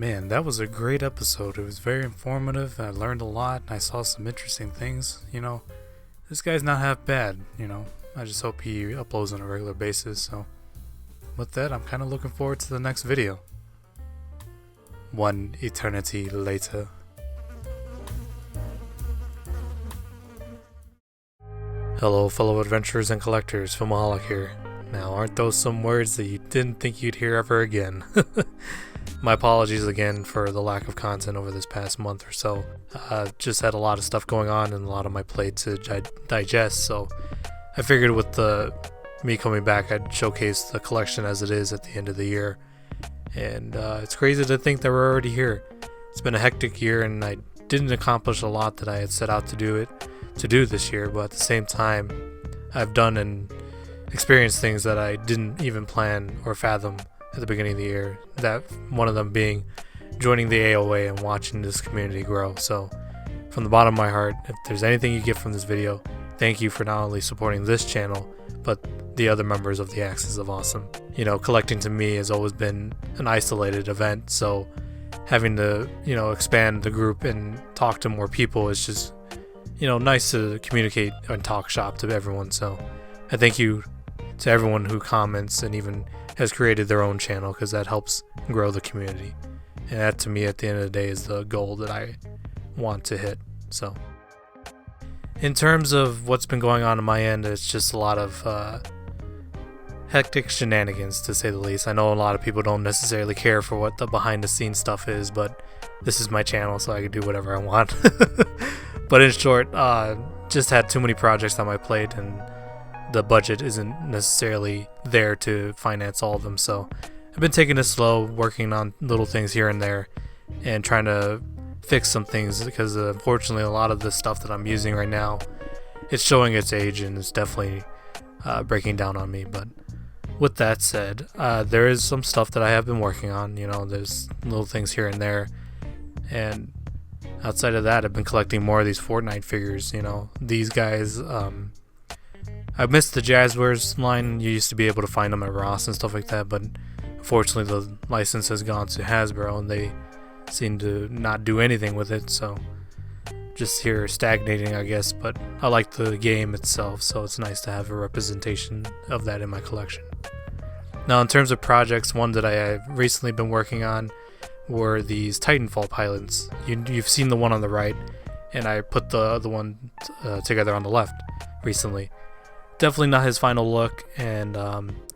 Man, that was a great episode. It was very informative. I learned a lot. I saw some interesting things. This guy's not half bad. I just hope he uploads on a regular basis. So, with that, I'm kind of looking forward to the next video. One eternity later. Hello, fellow adventurers and collectors. Filmaholic here. Now, aren't those some words that you didn't think you'd hear ever again? My apologies again for the lack of content over this past month or so. Just had a lot of stuff going on and a lot on my plate to digest, so I figured with me coming back, I'd showcase the collection as it is at the end of the year. And it's crazy to think that we're already here. It's been a hectic year, and I didn't accomplish a lot that I had set out to do this year, but at the same time, I've done and experienced things that I didn't even plan or fathom at the beginning of the year. That one of them being joining the AOA and watching this community grow. So from the bottom of my heart, if there's anything you get from this video, thank you for not only supporting this channel, but the other members of the Axis of Awesome. Collecting to me has always been an isolated event, so having to, expand the group and talk to more people is just, nice to communicate and talk shop to everyone. So I thank you to everyone who comments and even has created their own channel, because that helps grow the community. And that, to me, at the end of the day, is the goal that I want to hit. So in terms of what's been going on my end, it's just a lot of hectic shenanigans, to say the least. I know a lot of people don't necessarily care for what the behind the scenes stuff is, but this is my channel, so I can do whatever I want. But in short, just had too many projects on my plate, and the budget isn't necessarily there to finance all of them. So I've been taking it slow, working on little things here and there, and trying to fix some things, because unfortunately a lot of the stuff that I'm using right now, it's showing its age, and it's definitely breaking down on me. But with that said, there is some stuff that I have been working on. There's little things here and there, and outside of that, I've been collecting more of these Fortnite figures. These guys, I missed the Jazzwares line. You used to be able to find them at Ross and stuff like that, but unfortunately the license has gone to Hasbro, and they seem to not do anything with it, so just here stagnating, I guess. But I like the game itself, so it's nice to have a representation of that in my collection. Now, in terms of projects, one that I have recently been working on were these Titanfall pilots. You've seen the one on the right, and I put the other one together on the left recently. Definitely not his final look, and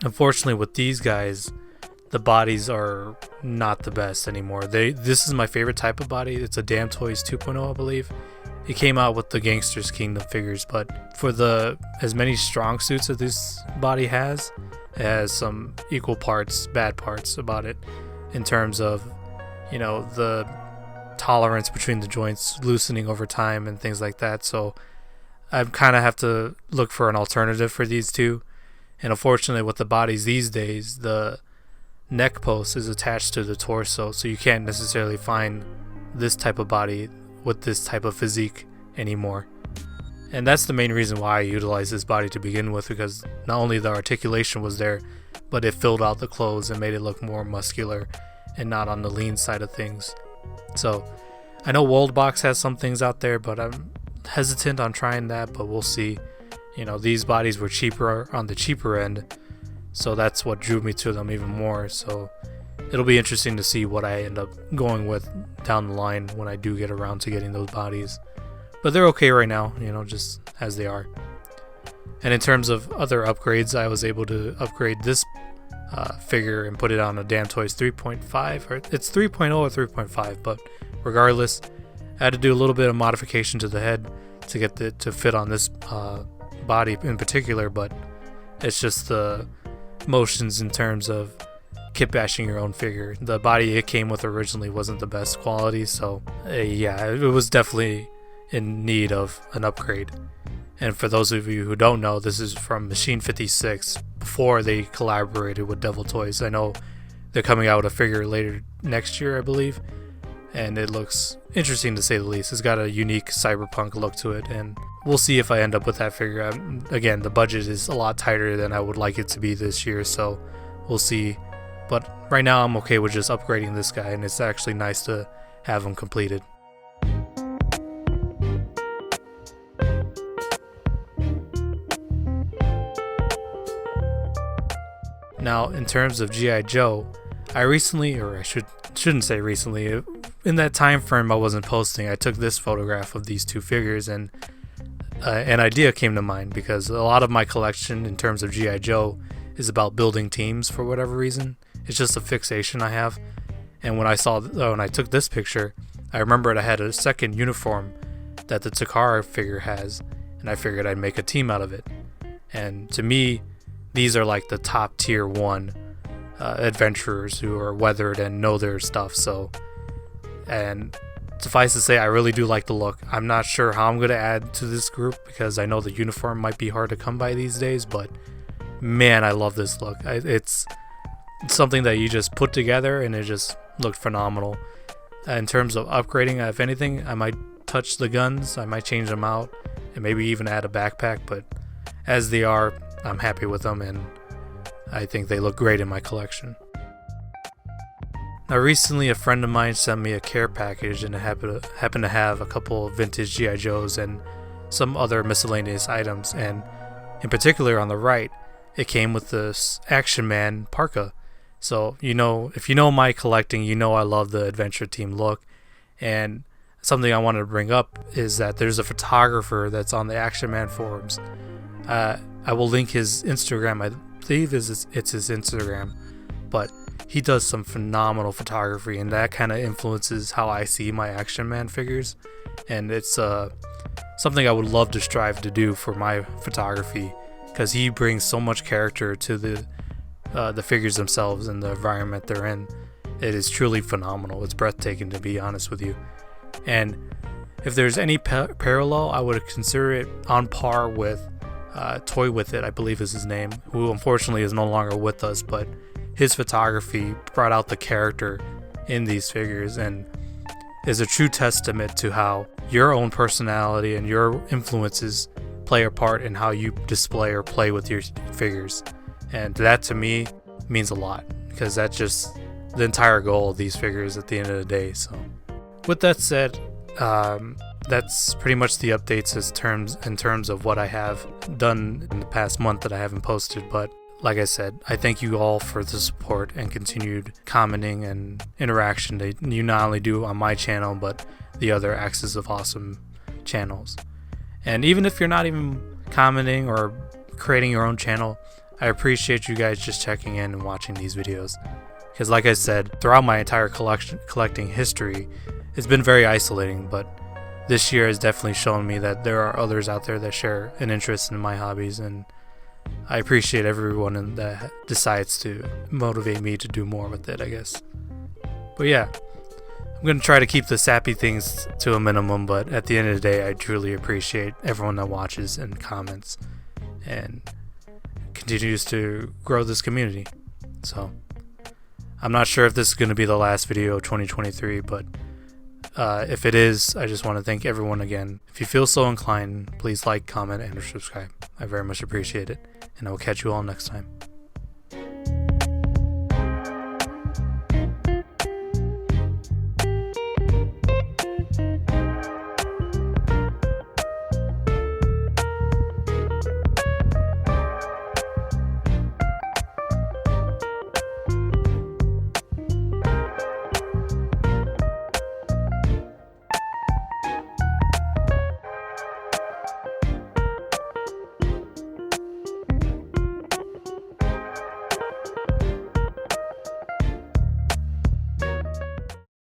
unfortunately with these guys, the bodies are not the best anymore. This is my favorite type of body. It's a Damn Toys 2.0, I believe. It came out with the Gangsters Kingdom figures, but for as many strong suits that this body has, it has some equal parts bad parts about it, in terms of the tolerance between the joints loosening over time and things like that. So I kind of have to look for an alternative for these two. And unfortunately with the bodies these days, the neck post is attached to the torso, so you can't necessarily find this type of body with this type of physique anymore. And that's the main reason why I utilized this body to begin with, because not only the articulation was there, but it filled out the clothes and made it look more muscular and not on the lean side of things. So I know Worldbox has some things out there, but I'm hesitant on trying that, but we'll see. These bodies were cheaper, on the cheaper end, so that's what drew me to them even more. So it'll be interesting to see what I end up going with down the line when I do get around to getting those bodies. But they're okay right now, just as they are. And in terms of other upgrades, I was able to upgrade this figure and put it on a Damn Toys 3.5, or it's 3.0 or 3.5, but regardless, I had to do a little bit of modification to the head to get it to fit on this body in particular, but it's just the motions in terms of kit bashing your own figure. The body it came with originally wasn't the best quality, so yeah, it was definitely in need of an upgrade. And for those of you who don't know, this is from Machine 56, before they collaborated with Devil Toys. I know they're coming out with a figure later next year, I believe, and it looks interesting to say the least. It's got a unique cyberpunk look to it, and we'll see if I end up with that figure. Again, the budget is a lot tighter than I would like it to be this year, so we'll see But right now I'm okay with just upgrading this guy, and it's actually nice to have him completed. Now, in terms of G.I. Joe, I recently, or I shouldn't say recently, in that time frame I wasn't posting, I took this photograph of these two figures, and an idea came to mind, because a lot of my collection in terms of G.I. Joe is about building teams for whatever reason. It's just a fixation I have. And when I took this picture, I remembered I had a second uniform that the Takara figure has, and I figured I'd make a team out of it. And to me, these are like the top tier 1 adventurers who are weathered and know their stuff. So, and suffice to say, I really do like the look. I'm not sure how I'm going to add to this group, because I know the uniform might be hard to come by these days, but man, I love this look. It's something that you just put together and it just looked phenomenal. In terms of upgrading, if anything, I might touch the guns, I might change them out, and maybe even add a backpack, but as they are, I'm happy with them, and I think they look great in my collection. Now, recently a friend of mine sent me a care package, and it happened to have a couple of vintage G.I. Joes and some other miscellaneous items, and in particular on the right, it came with this Action Man parka. So, if you know my collecting, you know I love the adventure team look, and something I wanted to bring up is that there's a photographer that's on the Action Man forums. I will link his Instagram. I believe it's his Instagram, but he does some phenomenal photography, and that kind of influences how I see my Action Man figures, and it's something I would love to strive to do for my photography, because he brings so much character to the figures themselves and the environment they're in. It is truly phenomenal. It's breathtaking, to be honest with you. And if there's any parallel, I would consider it on par with Toy With It, I believe is his name, who unfortunately is no longer with us, but his photography brought out the character in these figures and is a true testament to how your own personality and your influences play a part in how you display or play with your figures. And that to me means a lot, because that's just the entire goal of these figures at the end of the day. So with that said, that's pretty much the updates in terms of what I have done in the past month that I haven't posted. But like I said, I thank you all for the support and continued commenting and interaction that you not only do on my channel, but the other Axis of Awesome channels. And even if you're not even commenting or creating your own channel, I appreciate you guys just checking in and watching these videos. Because like I said, throughout my entire collecting history, it's been very isolating, but this year has definitely shown me that there are others out there that share an interest in my hobbies, and I appreciate everyone that decides to motivate me to do more with it, I guess. But yeah, I'm going to try to keep the sappy things to a minimum, but at the end of the day, I truly appreciate everyone that watches and comments and continues to grow this community. So, I'm not sure if this is going to be the last video of 2023, but if it is, I just want to thank everyone again. If you feel so inclined, please like, comment, and subscribe. I very much appreciate it, and I will catch you all next time.